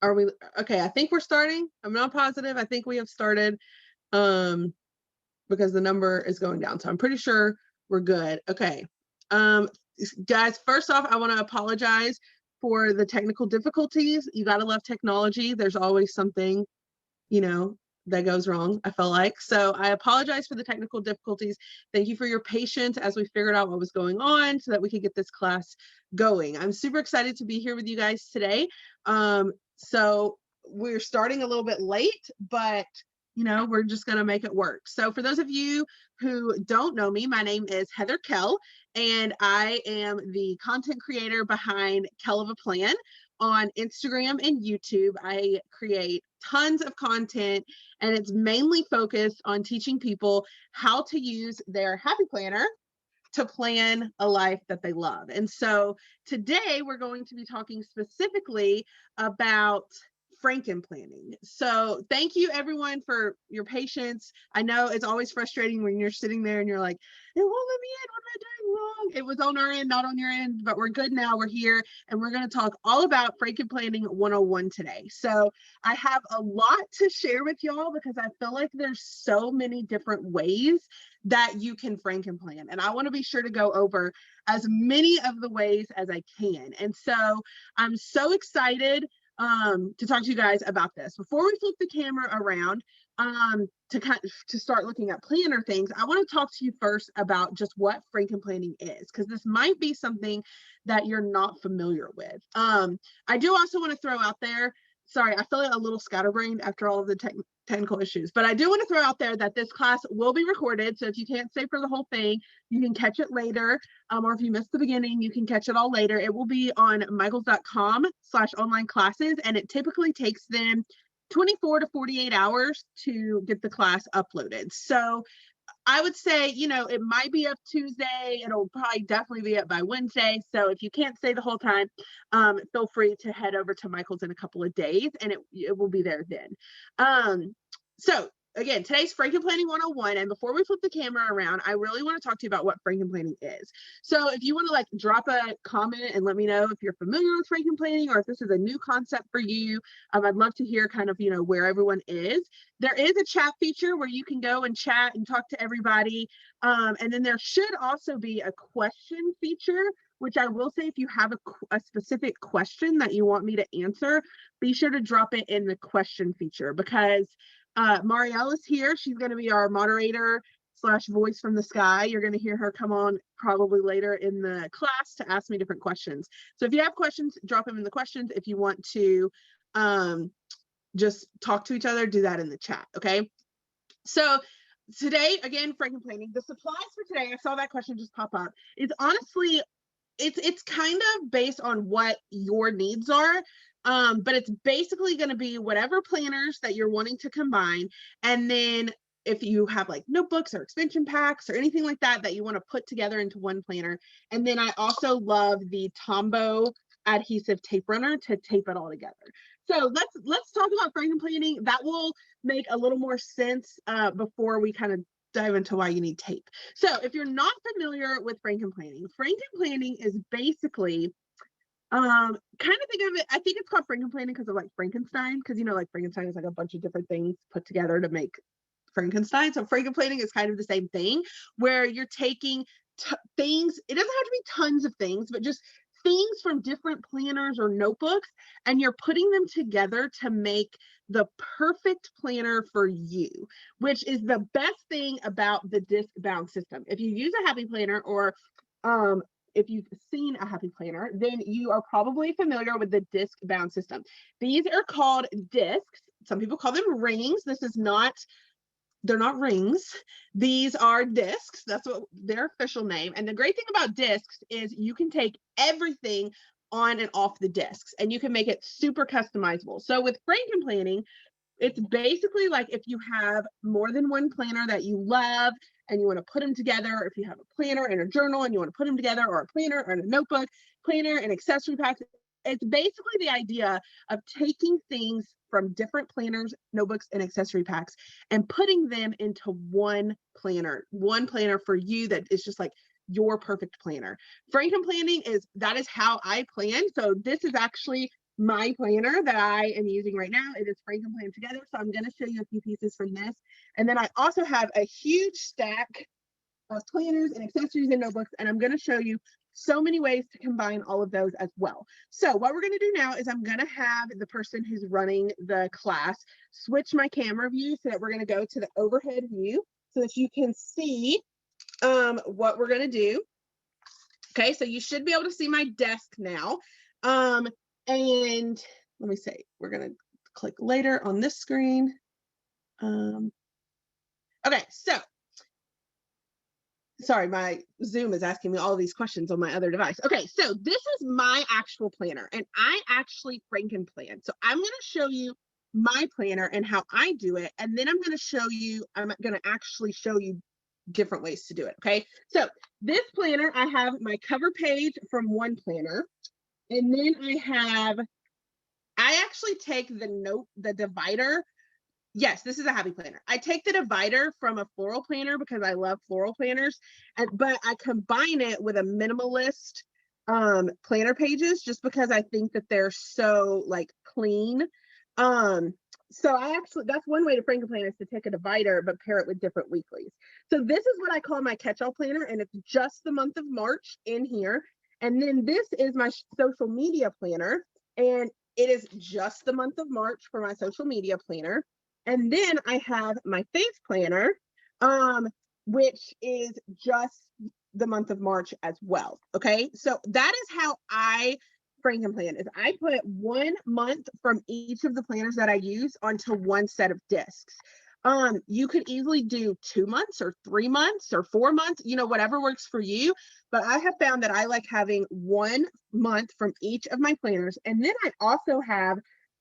Are we okay? I think we're starting. I'm not positive. I think we have started because the number is going down. So I'm pretty sure we're good. Okay. Um, guys, first off, I want to apologize for the technical difficulties. You got to love technology. There's always something, you know, that goes wrong, I felt like. So I apologize for the technical difficulties. Thank you for your patience as we figured out what was going on so that we could get this class going. I'm super excited to be here with you guys today. So we're starting a little bit late, but you know, we're just going to make it work. So for those of you who don't know me, my name is Heather Kell, and I am the content creator behind Kell of a Plan. On Instagram and YouTube, I create tons of content, and it's mainly focused on teaching people how to use their happy planner to plan a life that they love. And so today we're going to be talking specifically about FrankenPlanning. So thank you everyone for your patience. I know it's always frustrating when you're sitting there and you're like, it won't let me in. What am I doing wrong? It was on our end, not on your end, but we're good now. We're here and we're going to talk all about FrankenPlanning 101 today. So I have a lot to share with y'all because I feel like there's so many different ways that you can FrankenPlan. And I want to be sure to go over as many of the ways as I can. And so I'm so excited to talk to you guys about this. Before we flip the camera around to start looking at planner things, I want to talk to you first about just what FrankenPlanning is, because this might be something that you're not familiar with. I do also want to throw out there, sorry, I feel like a little scatterbrained after all of the technical issues, but I do want to throw out there that this class will be recorded. So if you can't stay for the whole thing, you can catch it later. Or if you missed the beginning, you can catch it all later. It will be on michaels.com/online classes, and it typically takes them 24 to 48 hours to get the class uploaded. So I would say, you know, it might be up Tuesday. It'll probably definitely be up by Wednesday. So if you can't stay the whole time, feel free to head over to Michael's in a couple of days and it will be there then. So again, today's FrankenPlanning 101. And before we flip the camera around, I really want to talk to you about what FrankenPlanning is. So if you want to like drop a comment and let me know if you're familiar with FrankenPlanning or if this is a new concept for you, I'd love to hear kind of, you know, where everyone is. There is a chat feature where you can go and chat and talk to everybody. And then there should also be a question feature, which I will say, if you have a specific question that you want me to answer, be sure to drop it in the question feature, because Marielle is here. She's going to be our moderator / voice from the sky. You're going to hear her come on probably later in the class to ask me different questions. So if you have questions, drop them in the questions. If you want to just talk to each other, do that in the chat. Okay. So today, again, FrankenPlanning, the supplies for today, I saw that question just pop up, is honestly, it's kind of based on what your needs are. But it's basically going to be whatever planners that you're wanting to combine. And then if you have like notebooks or extension packs or anything like that that you want to put together into one planner. And then I also love the Tombow adhesive tape runner to tape it all together. So let's talk about FrankenPlanning. That will make a little more sense before we kind of dive into why you need tape. So if you're not familiar with FrankenPlanning is basically kind of think of it, I think it's called FrankenPlanning because of like Frankenstein, because you know, like Frankenstein is like a bunch of different things put together to make Frankenstein. So FrankenPlanning is kind of the same thing, where you're taking things, it doesn't have to be tons of things, but just things from different planners or notebooks, and you're putting them together to make the perfect planner for you, which is the best thing about the disc bound system. If you use a happy planner, or if you've seen a happy planner, then you are probably familiar with the disc bound system. These are called discs. Some people call them rings. They're not rings. These are discs. That's what their official name. And the great thing about discs is you can take everything on and off the discs, and you can make it super customizable. So with FrankenPlanning, it's basically like if you have more than one planner that you love and you want to put them together, if you have a planner and a journal and you want to put them together, or a planner and a notebook, planner and accessory packs, it's basically the idea of taking things from different planners, notebooks, and accessory packs and putting them into one planner for you that is just like your perfect planner. FrankenPlanning that is how I plan. So this is actually my planner that I am using right now. It is FrankenPlan Together. So I'm going to show you a few pieces from this. And then I also have a huge stack of planners and accessories and notebooks, and I'm going to show you so many ways to combine all of those as well. So what we're going to do now is I'm going to have the person who's running the class switch my camera view so that we're going to go to the overhead view so that you can see what we're going to do. Okay, so you should be able to see my desk now. And let me say, we're going to click later on this screen. Okay, so sorry, my Zoom is asking me all these questions on my other device. Okay, so this is my actual planner, and I actually FrankenPlan. So I'm going to show you my planner and how I do it, and then I'm going to actually show you different ways to do it. Okay, so this planner, I have my cover page from one planner, and then I actually take the divider. Yes, this is a happy planner. I take the divider from a floral planner because I love floral planners, but I combine it with a minimalist planner pages just because I think that they're so like clean. So that's one way to FrankenPlan is to take a divider but pair it with different weeklies. So this is what I call my catch-all planner, and it's just the month of March in here. And then this is my social media planner, and it is just the month of March for my social media planner. And then I have my faith planner, which is just the month of March as well. Okay, so that is how I FrankenPlan. Is I put 1 month from each of the planners that I use onto one set of discs. You could easily do 2 months or 3 months or 4 months, whatever works for you. But I have found that I like having 1 month from each of my planners. And then I also have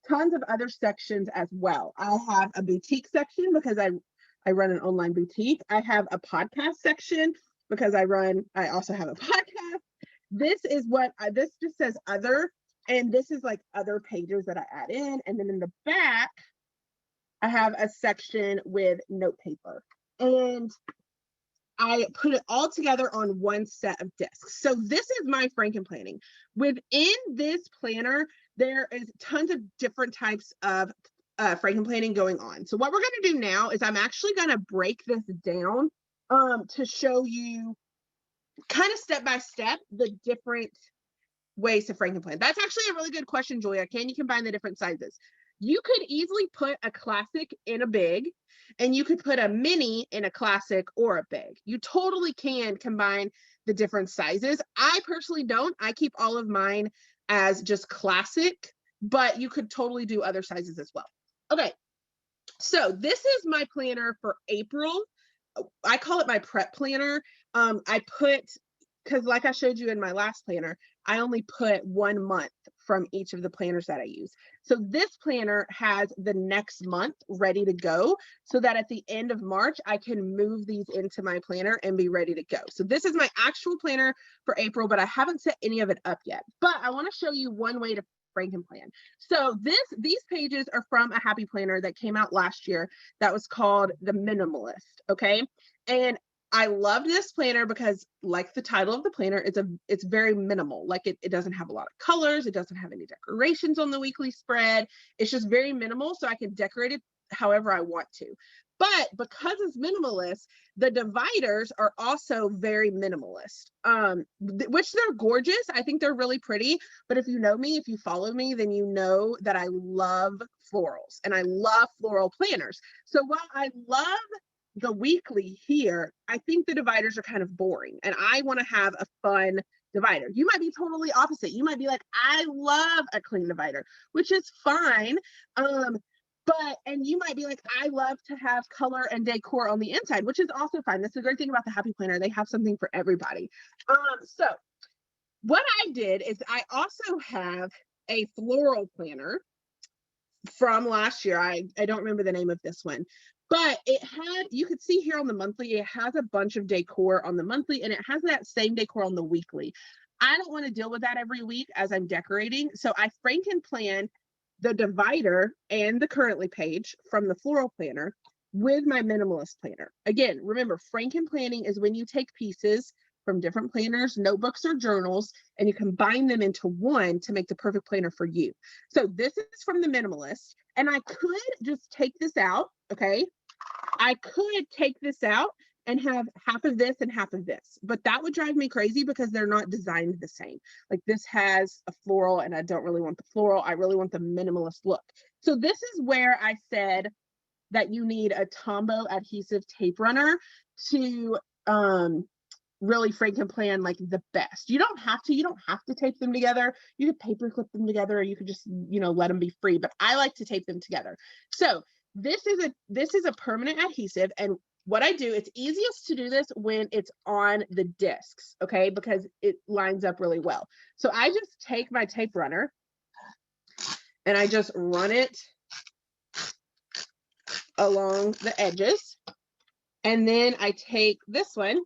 tons of other sections as well. I have a boutique section because I run an online boutique. I have a podcast section because I also have a podcast. This just says other, and this is like other pages that I add in. And then in the back, I have a section with note paper, and I put it all together on one set of discs. So this is my FrankenPlanning. Within this planner, there is tons of different types of FrankenPlanning going on. So what we're going to do now is I'm actually going to break this down to show you kind of step by step the different ways to FrankenPlan. That's actually a really good question, Julia. Can you combine the different sizes? You could easily put a classic in a big, and you could put a mini in a classic or a big. You totally can combine the different sizes. I personally don't. I keep all of mine as just classic, but you could totally do other sizes as well. Okay, so this is my planner for April. I call it my prep planner. Because like I showed you in my last planner, I only put 1 month from each of the planners that I use. So this planner has the next month ready to go so that at the end of March, I can move these into my planner and be ready to go. So this is my actual planner for April, but I haven't set any of it up yet. But I want to show you one way to FrankenPlan. So these pages are from a happy planner that came out last year that was called The Minimalist, okay? And I love this planner because, like the title of the planner, it's very minimal. Like it doesn't have a lot of colors. It doesn't have any decorations on the weekly spread. It's just very minimal, so I can decorate it however I want to. But because it's minimalist, the dividers are also very minimalist, which they're gorgeous. I think they're really pretty. But if you know me, if you follow me, then you know that I love florals and I love floral planners. So while I love the weekly here, I think the dividers are kind of boring, and I want to have a fun divider. You might be totally opposite. You might be like, I love a clean divider, which is fine. And you might be like, I love to have color and decor on the inside, which is also fine. That's the great thing about the Happy Planner. They have something for everybody. So what I did is I also have a floral planner from last year. I don't remember the name of this one, but you could see here on the monthly, it has a bunch of decor on the monthly, and it has that same decor on the weekly. I don't want to deal with that every week as I'm decorating. So I FrankenPlan the divider and the currently page from the floral planner with my minimalist planner. Again, remember, FrankenPlanning is when you take pieces from different planners, notebooks, or journals, and you combine them into one to make the perfect planner for you. So this is from the Minimalist, and I could just take this out, okay? I could take this out and have half of this and half of this, but that would drive me crazy because they're not designed the same. Like this has a floral and I don't really want the floral. I really want the minimalist look. So this is where I said that you need a Tombow adhesive tape runner to really FrankenPlan like the best. You don't have to tape them together. You could paper clip them together, or you could just, let them be free, but I like to tape them together. So this is a permanent adhesive, and what I do, it's easiest to do this when it's on the discs, okay, because it lines up really well. So I just take my tape runner and I just run it along the edges, and then I take this one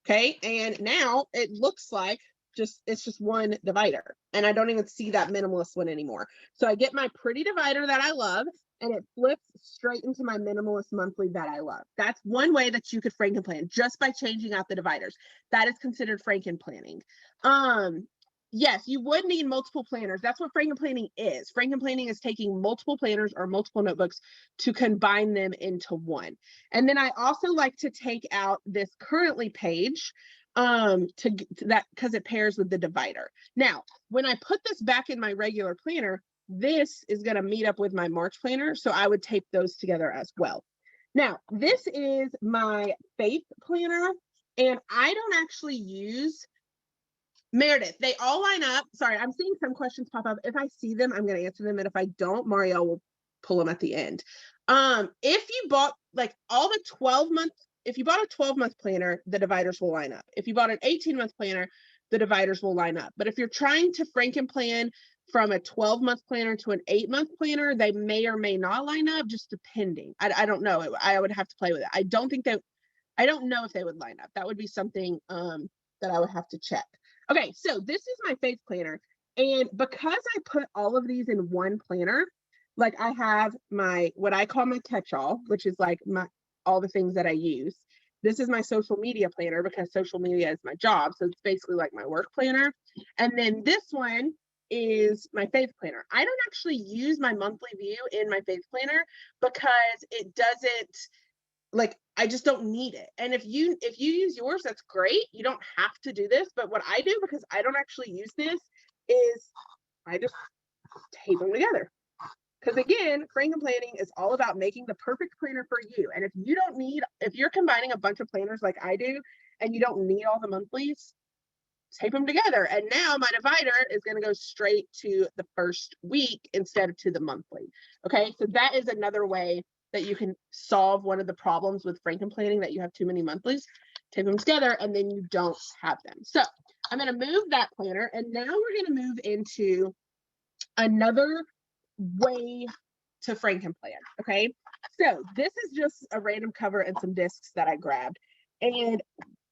okay, and now it looks like it's just one divider, and I don't even see that minimalist one anymore. So I get my pretty divider that I love, and it flips straight into my minimalist monthly that I love. That's one way that you could FrankenPlan, just by changing out the dividers. That is considered FrankenPlanning. Yes, you would need multiple planners. That's what FrankenPlanning is. FrankenPlanning is taking multiple planners or multiple notebooks to combine them into one. And then I also like to take out this currently page to that, because it pairs with the divider. Now, when I put this back in my regular planner, this is going to meet up with my March planner, so I would tape those together as well. Now, this is my Faith planner, and I don't actually use Meredith. They all line up. Sorry, I'm seeing some questions pop up. If I see them, I'm going to answer them, and if I don't, Mario will pull them at the end. If you bought like all the 12-month, if you bought a 12-month planner, the dividers will line up. If you bought an 18-month planner, the dividers will line up. But if you're trying to FrankenPlan from a 12-month planner to an 8-month planner, they may or may not line up, just depending. I don't know. I would have to play with it. I don't know if they would line up. That would be something that I would have to check. Okay, so this is my Faith planner, and because I put all of these in one planner, like I have my, what I call my catch-all, which is like all the things that I use. This is my social media planner because social media is my job, so it's basically like my work planner. And then this one is my Faith planner. I don't actually use my monthly view in my Faith planner because it doesn't, like, I just don't need it. And if you use yours, that's great. You don't have to do this, but what I do, because I don't actually use this, is I just tape them together. Because again, FrankenPlanning is all about making the perfect planner for you. And if you're combining a bunch of planners like I do, and you don't need all the monthlies, tape them together. And now my divider is going to go straight to the first week instead of to the monthly. Okay, so that is another way that you can solve one of the problems with FrankenPlanning, that you have too many monthlies. Tape them together and then you don't have them. So I'm going to move that planner, and now we're going to move into another way to FrankenPlan. Okay, so this is just a random cover and some discs that I grabbed. And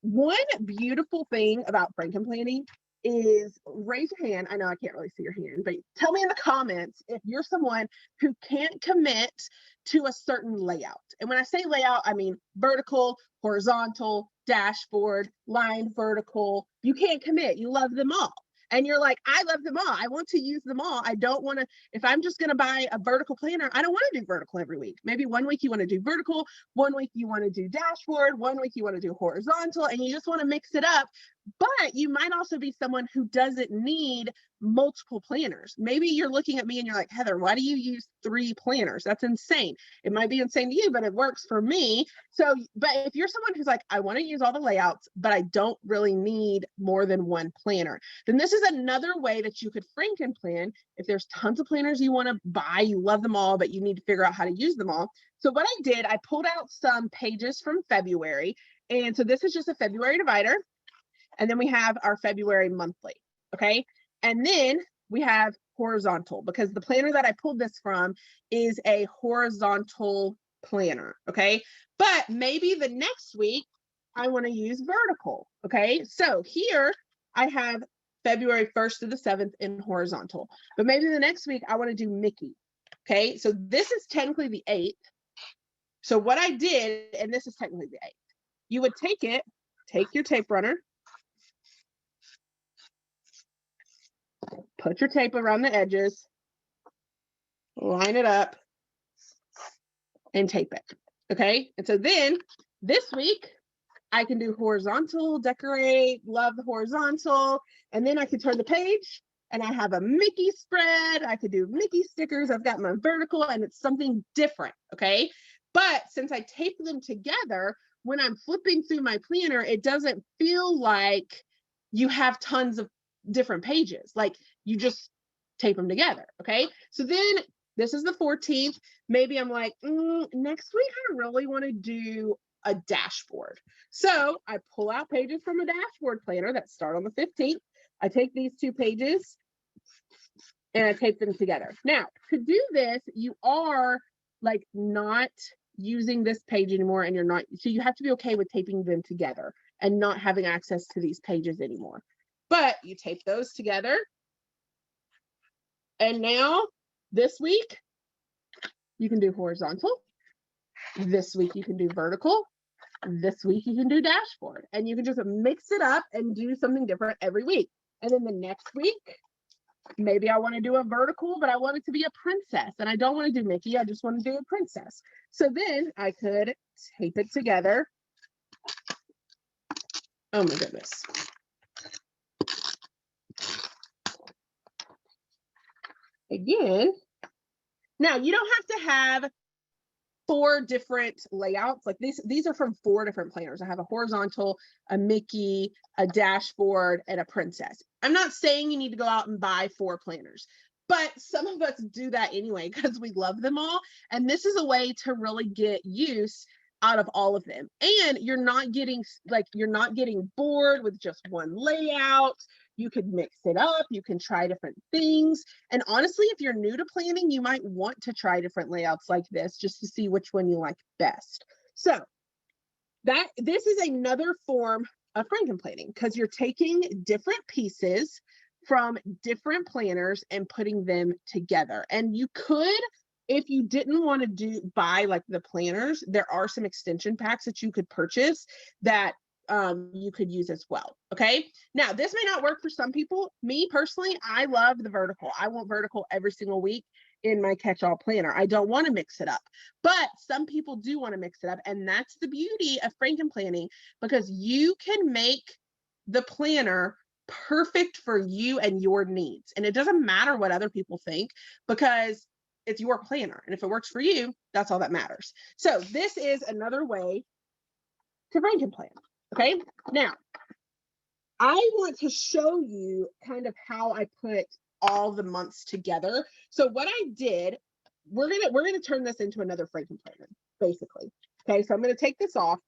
one beautiful thing about FrankenPlanning is, raise your hand. I know I can't really see your hand, but tell me in the comments if you're someone who can't commit to a certain layout. And when I say layout, I mean vertical, horizontal, dashboard, lined vertical. You can't commit. You love them all. And you're like, I love them all. I want to use them all. I don't want to, if I'm just going to buy a vertical planner, I don't want to do vertical every week. Maybe one week you want to do vertical, one week you want to do dashboard, one week you want to do horizontal, and you just want to mix it up. But you might also be someone who doesn't need multiple planners. Maybe you're looking at me and you're like, Heather, why do you use 3 planners? That's insane. It might be insane to you, but it works for me. So, but if you're someone who's like, I want to use all the layouts, but I don't really need more than one planner, then this is another way that you could FrankenPlan. If there's tons of planners you want to buy, you love them all, but you need to figure out how to use them all. So what I did, I pulled out some pages from February. And so this is just a February divider. And then we have our February monthly, okay? And then we have horizontal, because the planner that I pulled this from is a horizontal planner, okay? But maybe the next week I want to use vertical, okay? So here I have February 1st to the 7th in horizontal, but maybe the next week I want to do Mickey, okay? So this is technically the 8th, So what I did, and this is technically the 8th, you would take your tape runner, put your tape around the edges, line it up, and tape it. Okay. And so then this week, I can do horizontal, decorate, love the horizontal, and then I can turn the page and I have a Mickey spread. I could do Mickey stickers. I've got my vertical and it's something different. Okay. But since I tape them together, when I'm flipping through my planner, it doesn't feel like you have tons of different pages. Like you just tape them together. Okay. So then this is the 14th. Maybe I'm like, next week, I really want to do a dashboard. So I pull out pages from a dashboard planner that start on the 15th. I take these 2 pages and I tape them together. Now, to do this, you are like not using this page anymore, and you're not, so you have to be okay with taping them together and not having access to these pages anymore. But you tape those together. And now this week, you can do horizontal. This week you can do vertical. This week you can do dashboard, and you can just mix it up and do something different every week. And then the next week, maybe I want to do a vertical, but I want it to be a princess, and I don't want to do Mickey. I just want to do a princess. So then I could tape it together. Oh my goodness. Again, now you don't have to have 4 different layouts. Like these are from 4 different planners. I have a horizontal, a Mickey, a dashboard, and a princess. I'm not saying you need to go out and buy 4 planners, but some of us do that anyway because we love them all. And this is a way to really get use out of all of them. And you're not getting bored with just one layout. You could mix it up. You can try different things. And honestly, if you're new to planning, you might want to try different layouts like this just to see which one you like best. So this is another form of FrankenPlanning because you're taking different pieces from different planners and putting them together. And you could, if you didn't want to buy like the planners, there are some extension packs that you could purchase that you could use as well. Okay. Now this may not work for some people. Me personally, I love the vertical. I want vertical every single week in my catch-all planner. I don't want to mix it up, but some people do want to mix it up. And that's the beauty of FrankenPlanning, because you can make the planner perfect for you and your needs. And it doesn't matter what other people think, because it's your planner. And if it works for you, that's all that matters. So this is another way to FrankenPlan. Okay, now I want to show you kind of how I put all the months together. So what I did, we're gonna turn this into another FrankenPlanner, basically. Okay, so I'm gonna take this off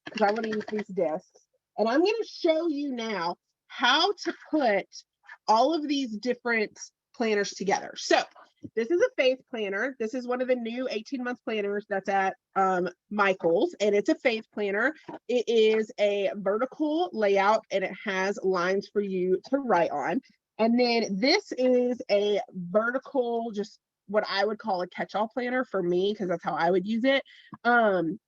because I want to use these discs, and I'm gonna show you now how to put all of these different planners together. So this is a faith planner. This is one of the new 18-month planners that's at Michael's, and it's a faith planner. It is a vertical layout, and it has lines for you to write on. And then this is a vertical, just what I would call a catch-all planner for me, because that's how I would use it. And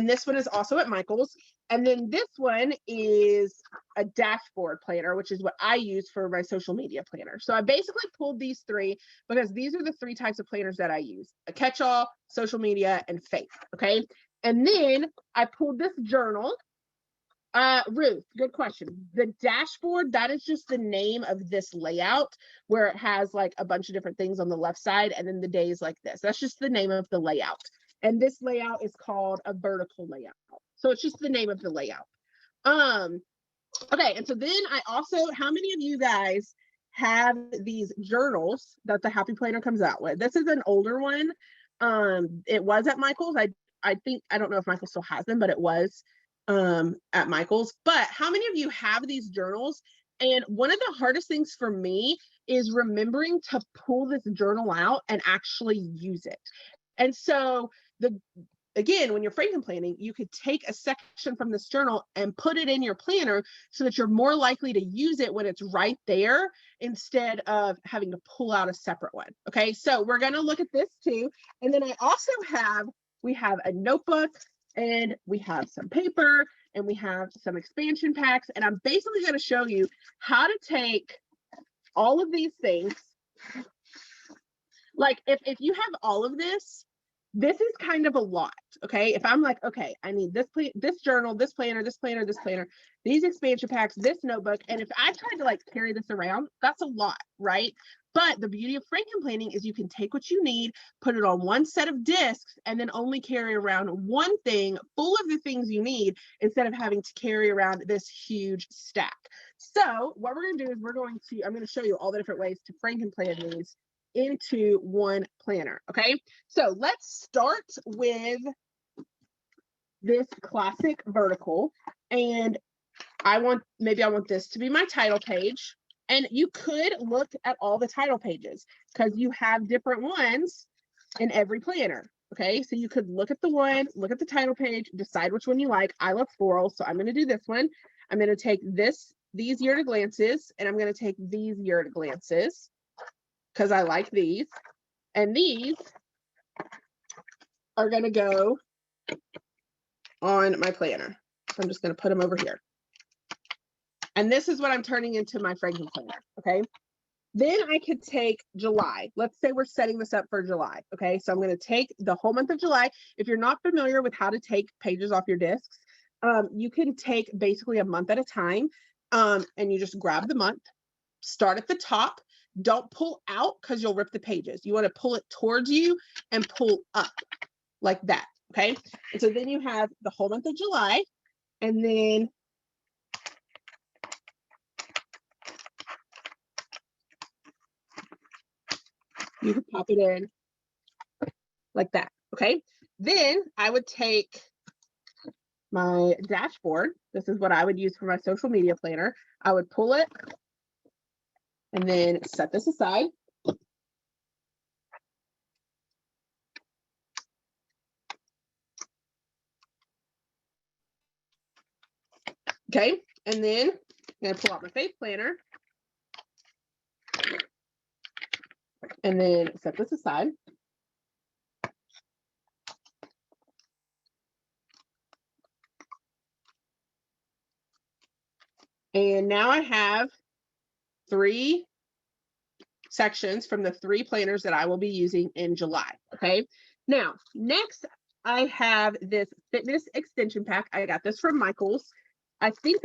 this one is also at Michael's. And then this one is a dashboard planner, which is what I use for my social media planner. So I basically pulled these 3 because these are the 3 types of planners that I use: a catch-all, social media, and faith. Okay. And then I pulled this journal. Ruth, good question. The dashboard, that is just the name of this layout, where it has like a bunch of different things on the left side, and then the days like this. That's just the name of the layout. And this layout is called a vertical layout. So it's just the name of the layout. Okay, and so then I also, how many of you guys have these journals that the Happy Planner comes out with? This is an older one. It was at Michael's. I think, I don't know if Michael still has them, but it was at Michael's. But how many of you have these journals? And one of the hardest things for me is remembering to pull this journal out and actually use it. And so again, when you're FrankenPlanning, you could take a section from this journal and put it in your planner so that you're more likely to use it when it's right there instead of having to pull out a separate one. Okay, so we're going to look at this too. And then I also have we have a notebook, and we have some paper, and we have some expansion packs. And I'm basically going to show you how to take all of these things. Like if you have all of this, this is kind of a lot, okay? If I'm like, okay, I need this journal, this planner, this planner, this planner, these expansion packs, this notebook, and if I tried to like carry this around, that's a lot, right? But the beauty of FrankenPlanning is you can take what you need, put it on one set of discs, and then only carry around one thing full of the things you need instead of having to carry around this huge stack. So what we're gonna do is I'm gonna show you all the different ways to FrankenPlan these into one planner. Okay, so let's start with this classic vertical, and maybe I want this to be my title page. And you could look at all the title pages because you have different ones in every planner. Okay, so you could look at the title page, decide which one you like. I love floral, so I'm going to do this one. I'm going to take these year to glances, and I'm going to take these year to glances because I like these. And these are going to go on my planner. So I'm just going to put them over here. And this is what I'm turning into my Franken planner, okay? Then I could take July. Let's say we're setting this up for July, okay? So I'm going to take the whole month of July. If you're not familiar with how to take pages off your discs, you can take basically a month at a time, and you just grab the month, start at the top. Don't pull out because you'll rip the pages. You want to pull it towards you and pull up like that, okay? And so then you have the whole month of July, and then you can pop it in like that, okay? Then I would take my dashboard. This is what I would use for my social media planner. I would pull it and then set this aside. Okay, and then I'm gonna pull out my faith planner and then set this aside. And now I have 3 sections from the 3 planners that I will be using in July, okay? Now, next I have this fitness extension pack. I got this from Michael's. I think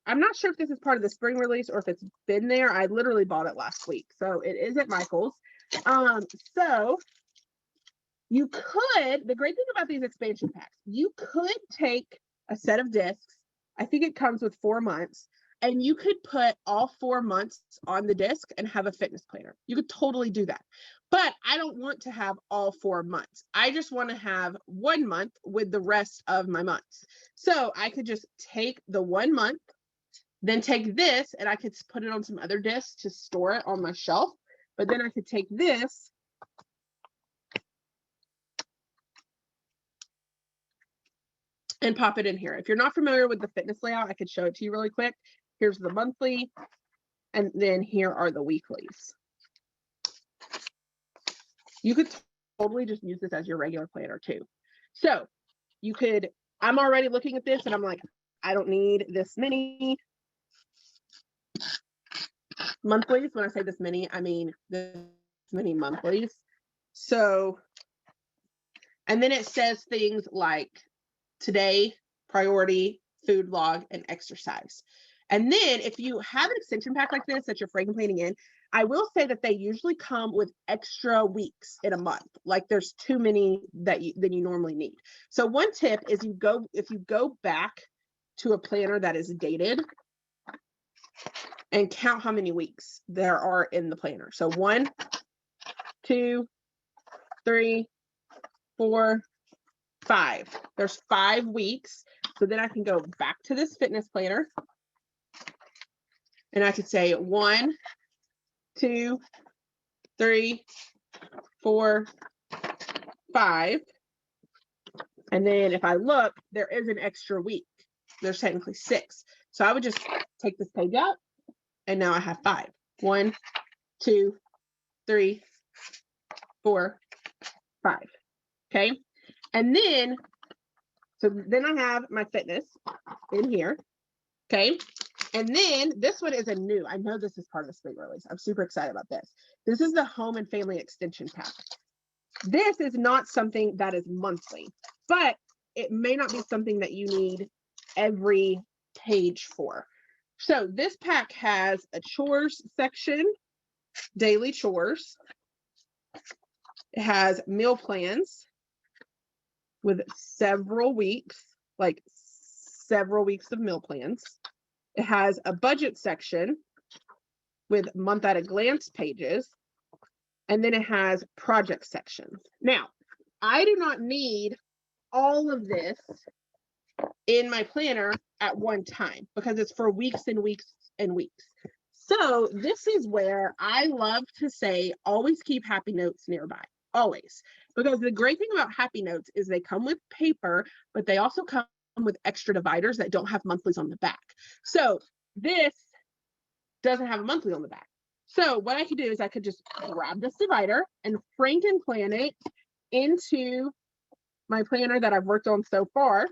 I'm not sure if this is part of the spring release or if it's been there. I literally bought it last week. So it is at Michael's. So you could, the great thing about these expansion packs, you could take a set of discs. I think it comes with 4 months, and you could put all 4 months on the disc and have a fitness planner. You could totally do that. But I don't want to have all 4 months. I just want to have 1 month with the rest of my months. So I could just take the 1 month, then take this, and I could put it on some other discs to store it on my shelf. But then I could take this and pop it in here. If you're not familiar with the fitness layout, I could show it to you really quick. Here's the monthly, and then here are the weeklies. You could totally just use this as your regular planner too. So you could, I'm already looking at this and I'm like, I don't need this many monthlies. When I say this many, I mean this many monthlies. So, and then it says things like today, priority, food log, and exercise. And then if you have an extension pack like this that you're FrankenPlanning in, I will say that they usually come with extra weeks in a month. Like there's too many than you normally need. So one tip is if you go back to a planner that is dated and count how many weeks there are in the planner. So 1, 2, 3, 4, 5. There's 5 weeks. So then I can go back to this fitness planner and I could say 1, 2, 3, 4, 5. And then if I look, there is an extra week. There's technically 6. So I would just take this page out and now I have 5. 1, 2, 3, 4, 5. Okay. And then, so then I have my fitness in here. Okay. And then this one is a new, I know this is part of the spring release. I'm super excited about this. This is the Home and Family Extension Pack. This is not something that is monthly, but it may not be something that you need every page for. So this pack has a chores section, daily chores. It has meal plans with several weeks, like several weeks of meal plans. It has a budget section with month at a glance pages. And then it has project sections. Now, I do not need all of this in my planner at one time because it's for weeks and weeks and weeks. So this is where I love to say, always keep happy notes nearby, always. Because the great thing about happy notes is they come with paper, but they also come with extra dividers that don't have monthlies on the back. So this doesn't have a monthly on the back. So what I could do is I could just grab this divider and FrankenPlan it into my planner that I've worked on so far.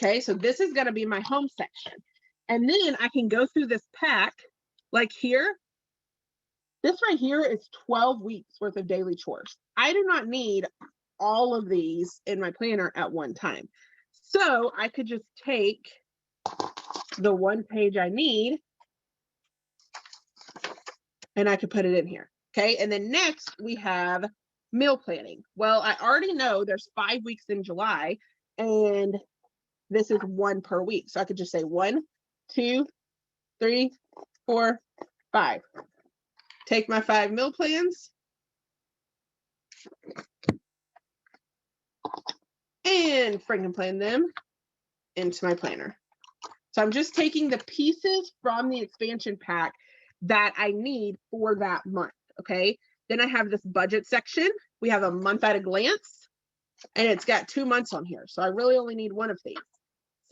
Okay, so this is going to be my home section. And then I can go through this pack, like here. This right here is 12 weeks worth of daily chores. I do not need all of these in my planner at one time. So I could just take the one page I need and I could put it in here. Okay, and then next we have meal planning. Well, I already know there's 5 weeks in July and this is one per week. So I could just say 1, 2, 3, 4, 5. Take my 5 meal plans and FrankenPlan them into my planner. So I'm just taking the pieces from the expansion pack that I need for that month, okay? Then I have this budget section. We have a month at a glance, and it's got 2 months on here. So I really only need one of these.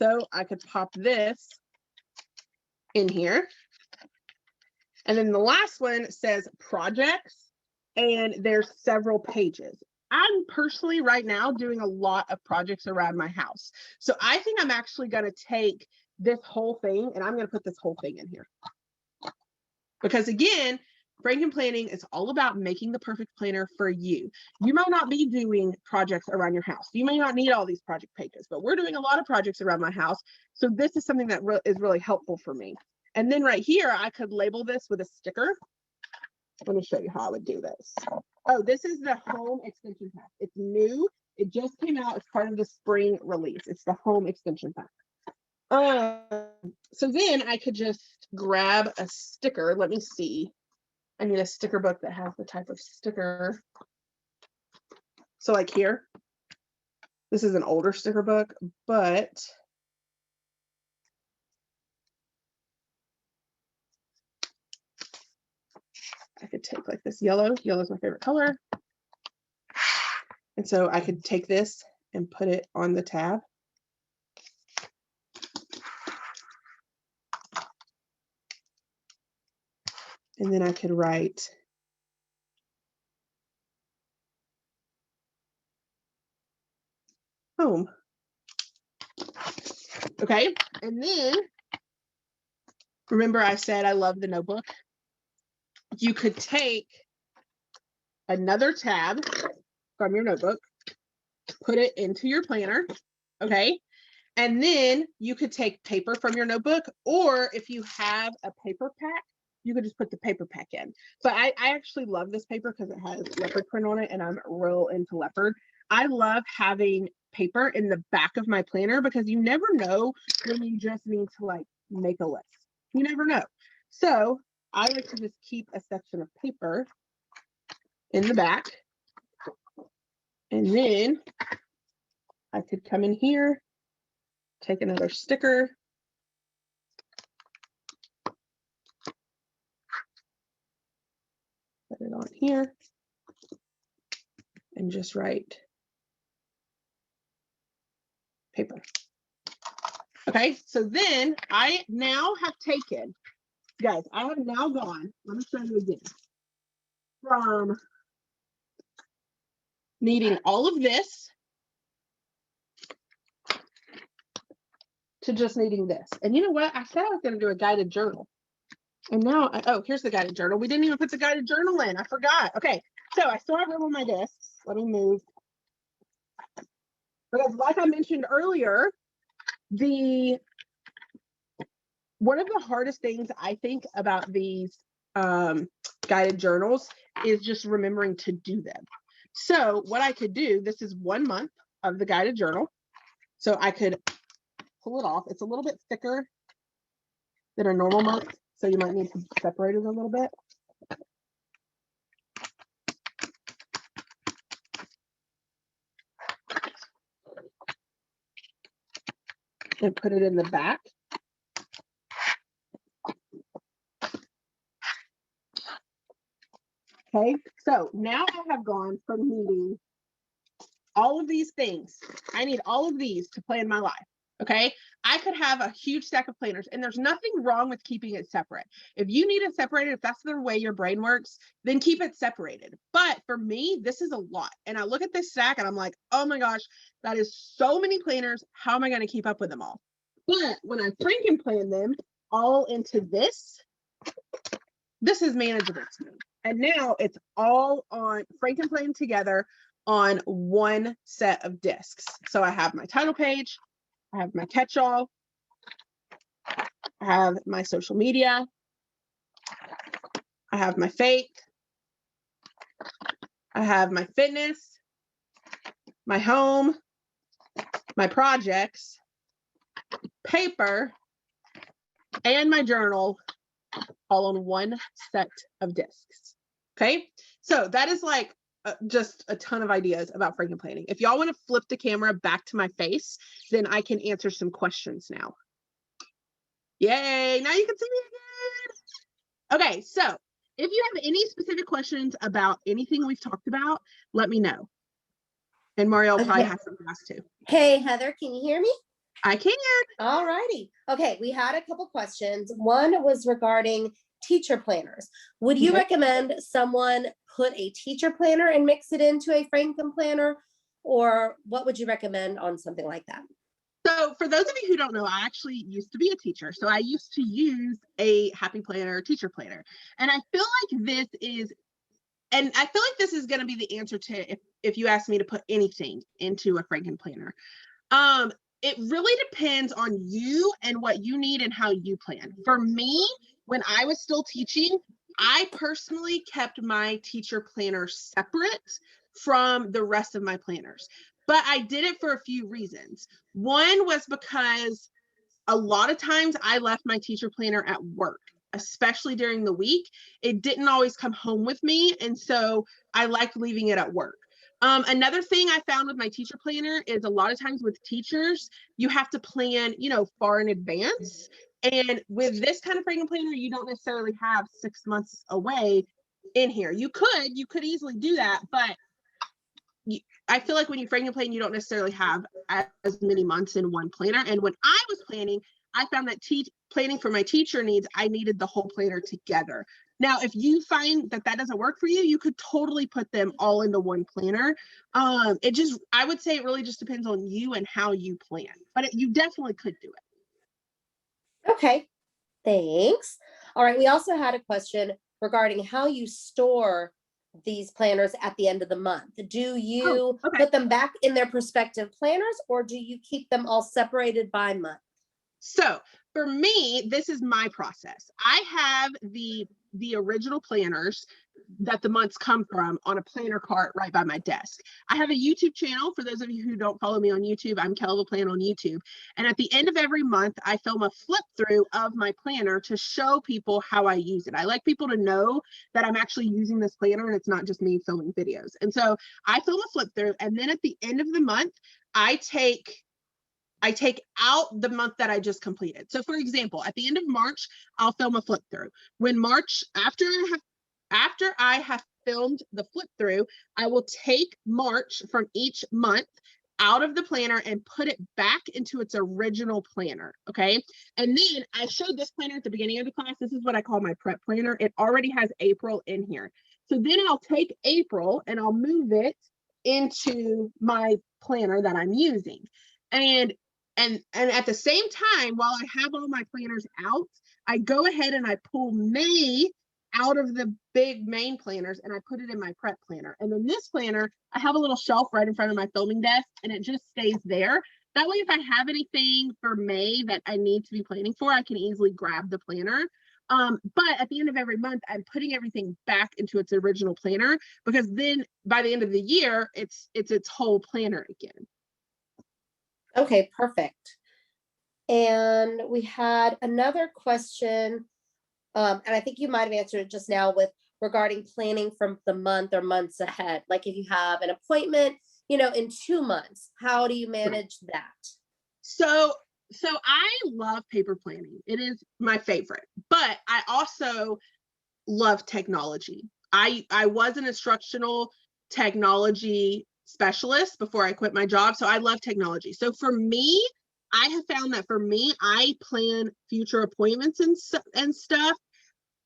So I could pop this in here. And then the last one says projects, and there's several pages. I'm personally right now doing a lot of projects around my house. So I think I'm actually going to take this whole thing and I'm going to put this whole thing in here. Because again, FrankenPlanning is all about making the perfect planner for you. You might not be doing projects around your house. You may not need all these project pages, but we're doing a lot of projects around my house. So this is something that is really helpful for me. And then right here, I could label this with a sticker. Let me show you how I would do this. Oh, this is the home extension pack. It's new. It just came out as part of the spring release. It's the home extension pack. So then I could just grab a sticker. Let me see. I need a sticker book that has the type of sticker. So like here, this is an older sticker book, but I could take like this yellow. Yellow is my favorite color. And so I could take this and put it on the tab. And then I could write home. Okay. And then remember I said I love the notebook. You could take another tab from your notebook, put it into your planner, okay? And then you could take paper from your notebook, or if you have a paper pack, you could just put the paper pack in. But I actually love this paper because it has leopard print on it, and I'm real into leopard. I love having paper in the back of my planner because you never know when you just need to like make a list. You never know. So I like to just keep a section of paper in the back. And then I could come in here, take another sticker, put it on here, and just write paper. Okay, so then I now have taken, guys, I have now gone, let me show you again, from needing all of this to just needing this. And you know what? I said I was going to do a guided journal. And now, oh, here's the guided journal. We didn't even put the guided journal in. I forgot. Okay, so I still have room on my discs. Let me move. Because like I mentioned earlier, one of the hardest things I think about these guided journals is just remembering to do them. So what I could do, this is 1 month of the guided journal. So I could pull it off. It's a little bit thicker than a normal month, so you might need to separate it a little bit. And put it in the back. Okay, so now I have gone from needing all of these things. I need all of these to plan my life. Okay, I could have a huge stack of planners, and there's nothing wrong with keeping it separate. If you need it separated, if that's the way your brain works, then keep it separated. But for me, this is a lot. And I look at this stack and I'm like, oh my gosh, that is so many planners. How am I going to keep up with them all? But when I Franken plan them all into this is manageable to me. And now it's all on Franken plan together on one set of discs. So I have my title page, I have my catch-all, I have my social media, I have my faith, I have my fitness, my home, my projects, paper, and my journal, all on one set of discs. Okay, so that is like just a ton of ideas about Franken planning. If y'all want to flip the camera back to my face, then I can answer some questions now. Yay, now you can see me again. Okay, so if you have any specific questions about anything we've talked about, let me know. And Mario will probably have some for us too. Hey, Heather, can you hear me? I can. All righty. Okay, we had a couple questions. One was regarding teacher planners. Would you recommend someone put a teacher planner and mix it into a Franken planner? Or what would you recommend on something like that? So for those of you who don't know, I actually used to be a teacher. So I used to use a Happy Planner, teacher planner. And I feel like this is going to be the answer to if you ask me to put anything into a Franken planner. It really depends on you and what you need and how you plan. For me, when I was still teaching, I personally kept my teacher planner separate from the rest of my planners. But I did it for a few reasons. One was because a lot of times I left my teacher planner at work, especially during the week. It didn't always come home with me. And so I liked leaving it at work. Another thing I found with my teacher planner is a lot of times with teachers, you have to plan, far in advance. And with this kind of Franken planner, you don't necessarily have 6 months away in here. You could easily do that, but I feel like when you Franken plan, you don't necessarily have as many months in one planner. And when I was planning, I found that planning for my teacher needs, I needed the whole planner together. Now, if you find that doesn't work for you, you could totally put them all into one planner. I would say it really just depends on you and how you plan, but you definitely could do it. Okay, thanks. All right, we also had a question regarding how you store these planners at the end of the month. Do you put them back in their prospective planners, or do you keep them all separated by month? So for me, this is my process. I have the original planners that the months come from on a planner cart right by my desk. I have a YouTube channel. For those of you who don't follow me on YouTube, I'm Kelva Plan on YouTube. And at the end of every month, I film a flip through of my planner to show people how I use it. I like people to know that I'm actually using this planner and it's not just me filming videos. And so I film a flip through, and then at the end of the month, I take out the month that I just completed. So for example, at the end of March, I'll film a flip through. When March, after I have filmed the flip through, I will take March from each month out of the planner and put it back into its original planner, okay? And then I showed this planner at the beginning of the class. This is what I call my prep planner. It already has April in here. So then I'll take April and I'll move it into my planner that I'm using. And at the same time, while I have all my planners out, I go ahead and I pull May out of the big main planners and I put it in my prep planner. And then this planner, I have a little shelf right in front of my filming desk and it just stays there. That way, if I have anything for May that I need to be planning for, I can easily grab the planner. But at the end of every month, I'm putting everything back into its original planner, because then by the end of the year, it's its whole planner again. Okay, perfect. And we had another question, and I think you might have answered it just now with regarding planning from the month or months ahead. Like if you have an appointment, you know, in 2 months, how do you manage that? So I love paper planning. It is my favorite, but I also love technology. I was an instructional technology specialist before I quit my job. So I love technology. So for me, I have found that for me, I plan future appointments and stuff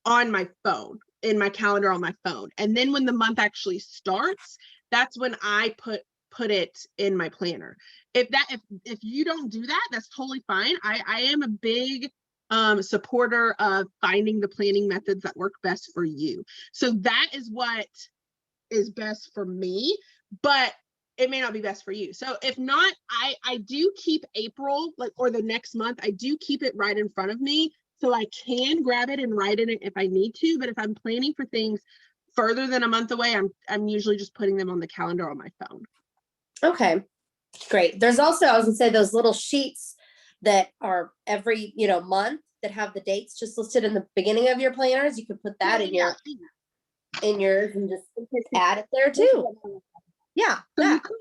on my phone, in my calendar on my phone. And then when the month actually starts, that's when I put it in my planner. If you don't do that, that's totally fine. I am a big supporter of finding the planning methods that work best for you. So that is what is best for me, but it may not be best for you. So if not, I do keep April, like, or the next month, I do keep it right in front of me so I can grab it and write in it if I need to. But if I'm planning for things further than a month away, I'm usually just putting them on the calendar on my phone. Okay, great. There's also, I was gonna say, those little sheets that are every, you know, month that have the dates just listed in the beginning of your planners. You could put that in yours and just add it there too. Yeah. So you could,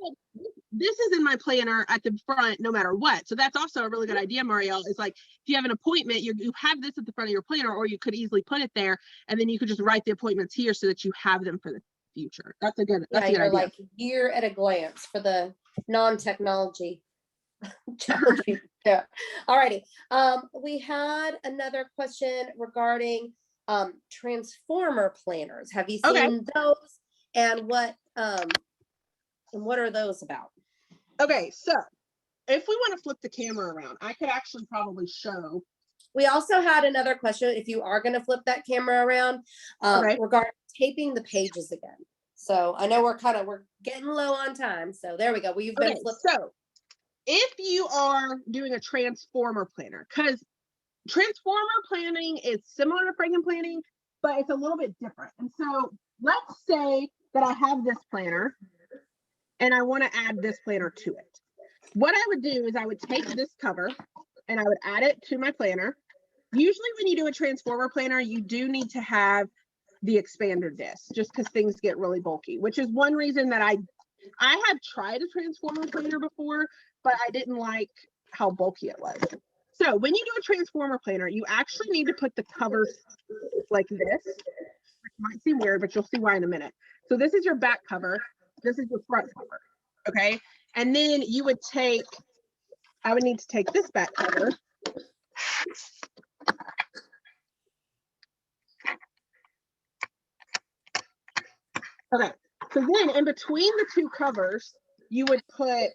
this is in my planner at the front no matter what. So that's also a really good idea, Marielle, is like, if you have an appointment, you have this at the front of your planner, or you could easily put it there and then you could just write the appointments here so that you have them for the future. That's a good idea. Like year at a glance for the non-technology. Yeah. All righty. We had another question regarding transformer planners. Have you seen those? And what are those about? Okay, so if we want to flip the camera around, I could actually probably show. We also had another question, if you are going to flip that camera around, regarding taping the pages again. So I know we're getting low on time. So there we go. We've been flipped. So if you are doing a transformer planner, because transformer planning is similar to FrankenPlanning, but it's a little bit different. And so let's say that I have this planner and I want to add this planner to it. What I would do is I would take this cover and I would add it to my planner. Usually when you do a transformer planner, you do need to have the expander disc, just because things get really bulky, which is one reason that I have tried a transformer planner before, but I didn't like how bulky it was. So when you do a transformer planner, you actually need to put the covers like this, which might seem weird, but you'll see why in a minute. So this is your back cover. This is your front cover. Okay. And then I would need to take this back cover. Okay. So then in between the two covers, you would put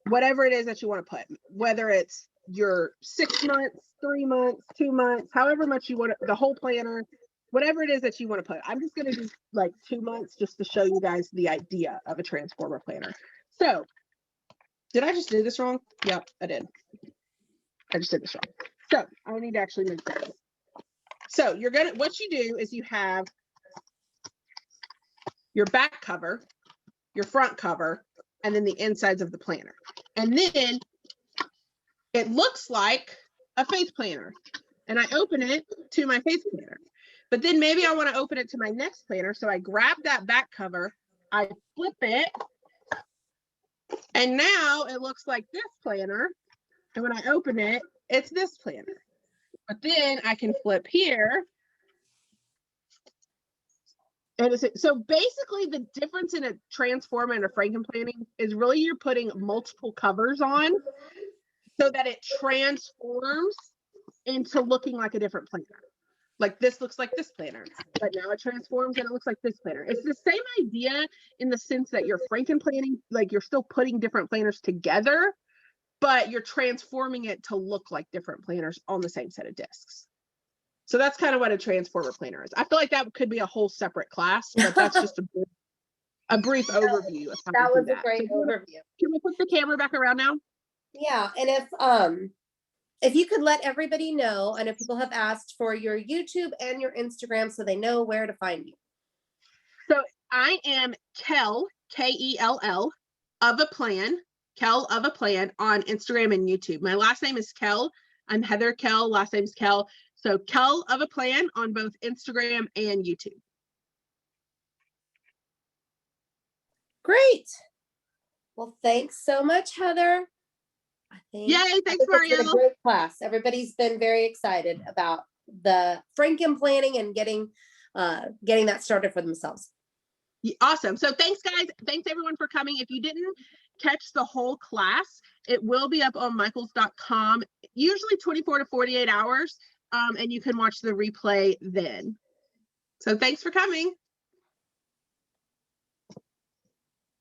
whatever it is that you want to put, whether it's your 6 months, 3 months, 2 months, however much you want the whole planner, whatever it is that you want to put. I'm just going to do like 2 months just to show you guys the idea of a transformer planner. So did I just do this wrong? Yep, I did. I just did this wrong. So I need to actually move this. So what you do is you have your back cover, your front cover, and then the insides of the planner. And then it looks like a face planner. And I open it to my face planner. But then maybe I want to open it to my next planner. So I grab that back cover, I flip it, and now it looks like this planner. And when I open it, it's this planner. But then I can flip here. And so basically the difference in a transformer and a FrankenPlanning is really you're putting multiple covers on so that it transforms into looking like a different planner. Like this looks like this planner, but now it transforms and it looks like this planner. It's the same idea in the sense that you're FrankenPlanning, like you're still putting different planners together, but you're transforming it to look like different planners on the same set of discs. So that's kind of what a transformer planner is. I feel like that could be a whole separate class, but that's just a brief overview of how That to do was a great overview. Can we put the camera back around now? Yeah, and if you could let everybody know, I know people have asked for your YouTube and your Instagram so they know where to find you. So I am Kell, Kell, of a plan, Kell of a plan on Instagram and YouTube. My last name is Kell. I'm Heather Kell, last name's Kell. So Kell of a plan on both Instagram and YouTube. Great. Well, thanks so much, Heather. Yay, thanks, Mario. It's been a great class. Everybody's been very excited about the Franken planning and getting that started for themselves. Awesome. So thanks, guys. Thanks, everyone, for coming. If you didn't catch the whole class, it will be up on michaels.com, usually 24 to 48 hours, and you can watch the replay then. So thanks for coming.